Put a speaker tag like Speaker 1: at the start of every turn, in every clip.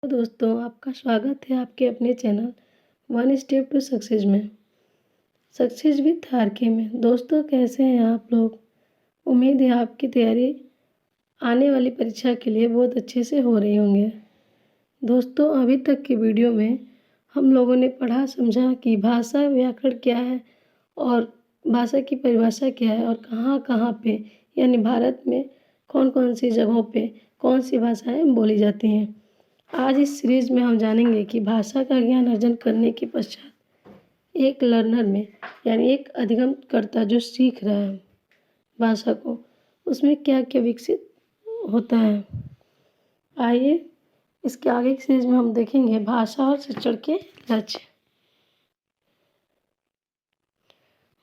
Speaker 1: दोस्तों, आपका स्वागत है आपके अपने channel one step to success में। सक्सेस विथ आरके में। दोस्तों, कैसे हैं आप लोग? उम्मीद है आपकी तैयारी आने वाली परीक्षा के लिए बहुत अच्छे से हो रही होंगे। दोस्तों, अभी तक की वीडियो में हम लोगों ने पढ़ा समझा कि भाषा व्याकरण क्या है और भाषा की परिभाषा क्या है और कहाँ कहाँ पे यानी भारत में कौन कौन सी जगहों पे कौन सी भाषाएं बोली जाती हैं। आज इस सीरीज में हम जानेंगे कि भाषा का ज्ञान अर्जन करने के पश्चात एक लर्नर में यानी एक अधिगमकर्ता जो सीख रहा है भाषा को, उसमें क्या क्या विकसित होता है। आइए इसके आगे की सीरीज में हम देखेंगे भाषा और शिक्षण के लक्ष्य।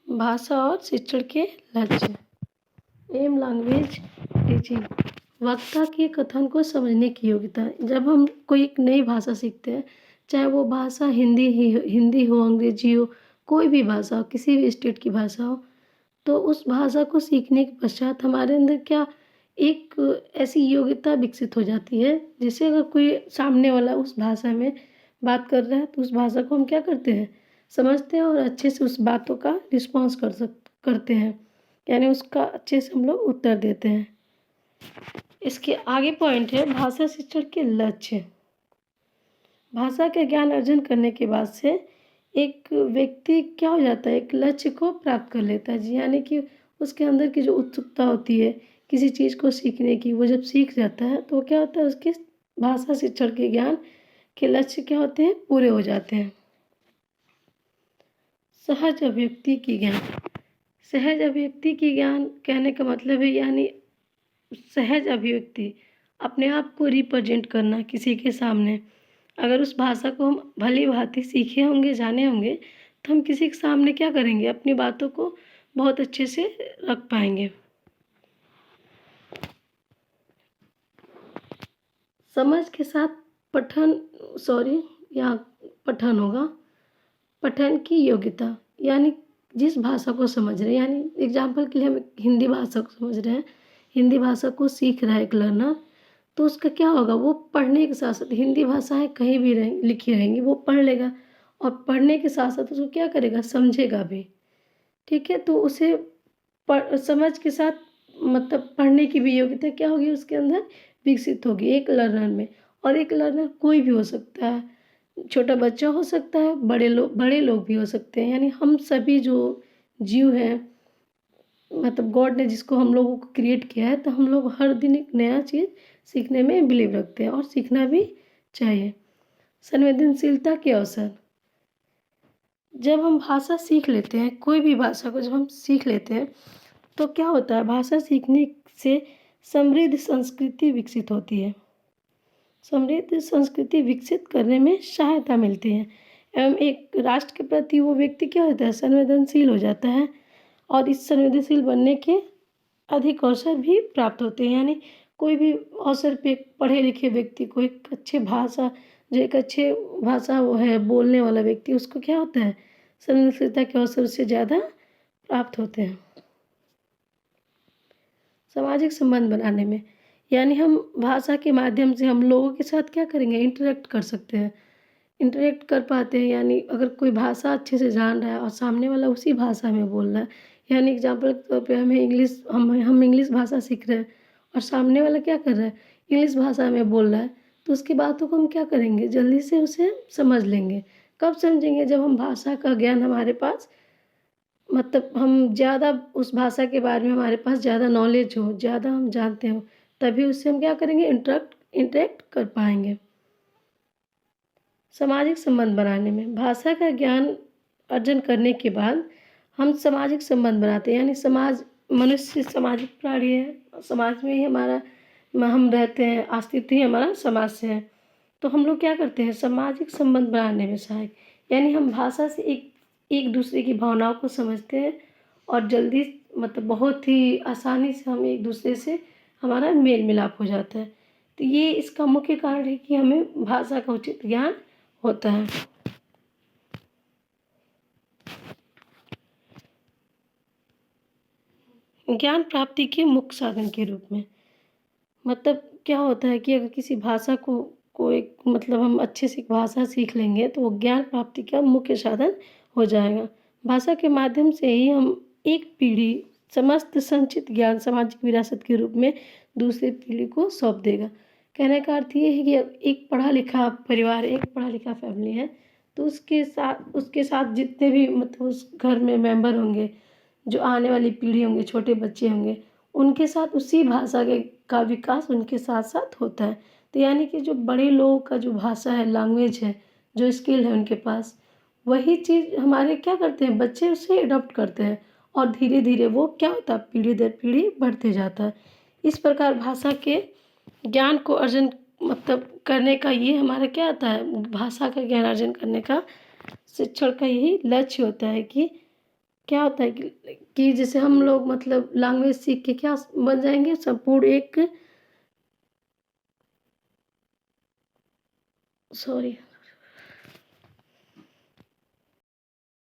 Speaker 1: भाषा और शिक्षण के लक्ष्य। Aim language teaching. वक्ता के कथन को समझने की योग्यता। जब हम कोई एक नई भाषा सीखते हैं, चाहे वो भाषा हिंदी हो, अंग्रेजी हो, कोई भी भाषा हो, किसी भी स्टेट की भाषा हो, तो उस भाषा को सीखने के पश्चात हमारे अंदर क्या एक ऐसी योग्यता विकसित हो जाती है जिससे अगर कोई सामने वाला उस भाषा में बात कर रहा है तो उस भाषा को हम क्या करते हैं, समझते हैं और अच्छे से उस बातों का रिस्पॉन्स करते हैं, यानी उसका अच्छे से हम लोग उत्तर देते हैं। इसके आगे पॉइंट है भाषा शिक्षण के लक्ष्य। भाषा के ज्ञान अर्जन करने के बाद से एक व्यक्ति क्या हो जाता है, एक लक्ष्य को प्राप्त कर लेता है जी, यानी कि उसके अंदर की जो उत्सुकता होती है किसी चीज़ को सीखने की, वो जब सीख जाता है तो क्या होता है, उसके भाषा शिक्षण के ज्ञान के लक्ष्य क्या होते हैं, पूरे हो जाते हैं। सहज अभिव्यक्ति की ज्ञान। सहज अभिव्यक्ति की ज्ञान कहने का मतलब है यानी सहज अभिव्यक्ति, अपने आप को रिप्रेजेंट करना किसी के सामने। अगर उस भाषा को हम भली भांति सीखे होंगे, जाने होंगे, तो हम किसी के सामने क्या करेंगे, अपनी बातों को बहुत अच्छे से रख पाएंगे। समझ के साथ पठन होगा। पठन की योग्यता यानी जिस भाषा को समझ रहे हैं, यानी एग्जाम्पल के लिए हम हिंदी भाषा को समझ रहे हैं, हिंदी भाषा को सीख रहा है एक लर्नर, तो उसका क्या होगा, वो पढ़ने के साथ साथ हिंदी भाषाएं कहीं भी लिखी रहेंगी वो पढ़ लेगा और पढ़ने के साथ साथ उसको क्या करेगा, समझेगा भी। ठीक है, तो उसे समझ के साथ मतलब पढ़ने की भी योग्यता क्या होगी उसके अंदर विकसित होगी एक लर्नर में। और एक लर्नर कोई भी हो सकता है, छोटा बच्चा हो सकता है, बड़े लोग भी हो सकते हैं, यानी हम सभी जो जीव हैं, मतलब गॉड ने जिसको हम लोगों को क्रिएट किया है, तो हम लोग हर दिन एक नया चीज़ सीखने में बिलीव रखते हैं और सीखना भी चाहिए। संवेदनशीलता के अवसर। जब हम भाषा सीख लेते हैं, कोई भी भाषा को जब हम सीख लेते हैं तो क्या होता है, भाषा सीखने से समृद्ध संस्कृति विकसित होती है। समृद्ध संस्कृति विकसित करने में सहायता मिलती है एवं एक राष्ट्र के प्रति वो व्यक्ति क्या होता है, संवेदनशील हो जाता है और इस संवेदनशील बनने के अधिक अवसर भी प्राप्त होते हैं। यानी कोई भी अवसर पे पढ़े लिखे व्यक्ति को एक अच्छे भाषा वो है बोलने वाला व्यक्ति, उसको क्या होता है, संवेदनशीलता के अवसर से ज़्यादा प्राप्त होते हैं। सामाजिक संबंध बनाने में, यानी हम भाषा के माध्यम से हम लोगों के साथ क्या करेंगे, इंटरेक्ट कर सकते हैं, इंटरेक्ट कर पाते हैं। यानी अगर कोई भाषा अच्छे से जान रहा है और सामने वाला उसी भाषा में बोल रहा है, यानी एग्जाम्पल के तौर पे हम इंग्लिश भाषा सीख रहे हैं और सामने वाला क्या कर रहा है, इंग्लिश भाषा में बोल रहा है, तो उसकी बातों को हम क्या करेंगे, जल्दी से उसे समझ लेंगे। कब समझेंगे, जब हम भाषा का ज्ञान हमारे पास, मतलब हम ज़्यादा उस भाषा के बारे में हमारे पास ज़्यादा नॉलेज हो, ज़्यादा हम जानते हो, तभी उससे हम क्या करेंगे, इंटरेक्ट कर पाएंगे। सामाजिक संबंध बनाने में, भाषा का ज्ञान अर्जन करने के बाद हम सामाजिक संबंध बनाते हैं, यानी मनुष्य सामाजिक प्राणी है, समाज में ही हम रहते हैं, अस्तित्व ही हमारा समाज से है। तो हम लोग क्या करते हैं, सामाजिक संबंध बनाने में सहायक, यानी हम भाषा से एक दूसरे की भावनाओं को समझते हैं और जल्दी मतलब बहुत ही आसानी से हम एक दूसरे से हमारा मेल मिलाप हो जाता है। तो ये इसका मुख्य कारण है कि हमें भाषा का उचित ज्ञान होता है। ज्ञान प्राप्ति के मुख्य साधन के रूप में, मतलब क्या होता है कि अगर किसी भाषा को को एक मतलब हम अच्छे से एक भाषा सीख लेंगे तो वो ज्ञान प्राप्ति का मुख्य साधन हो जाएगा। भाषा के माध्यम से ही हम एक पीढ़ी समस्त संचित ज्ञान सामाजिक विरासत के रूप में दूसरी पीढ़ी को सौंप देगा। कहने का अर्थ ये है कि एक पढ़ा लिखा परिवार, एक पढ़ा लिखा फैमिली है तो उसके साथ जितने भी मतलब उस घर में मेंबर होंगे, जो आने वाली पीढ़ी होंगे, छोटे बच्चे होंगे, उनके साथ उसी भाषा के का विकास उनके साथ साथ होता है। तो यानी कि जो बड़े लोगों का जो भाषा है, लैंग्वेज है, जो स्किल है उनके पास, वही चीज़ हमारे क्या करते हैं बच्चे उसे अडॉप्ट करते हैं और धीरे धीरे वो क्या होता है पीढ़ी दर पीढ़ी बढ़ते जाता है। इस प्रकार भाषा के ज्ञान को अर्जन मतलब करने का ये हमारा क्या आता है, भाषा का ज्ञान अर्जन करने का शिक्षण का यही लक्ष्य होता है कि क्या होता है कि जैसे हम लोग मतलब लैंग्वेज सीख के क्या बन जाएंगे, संपूर्ण एक सॉरी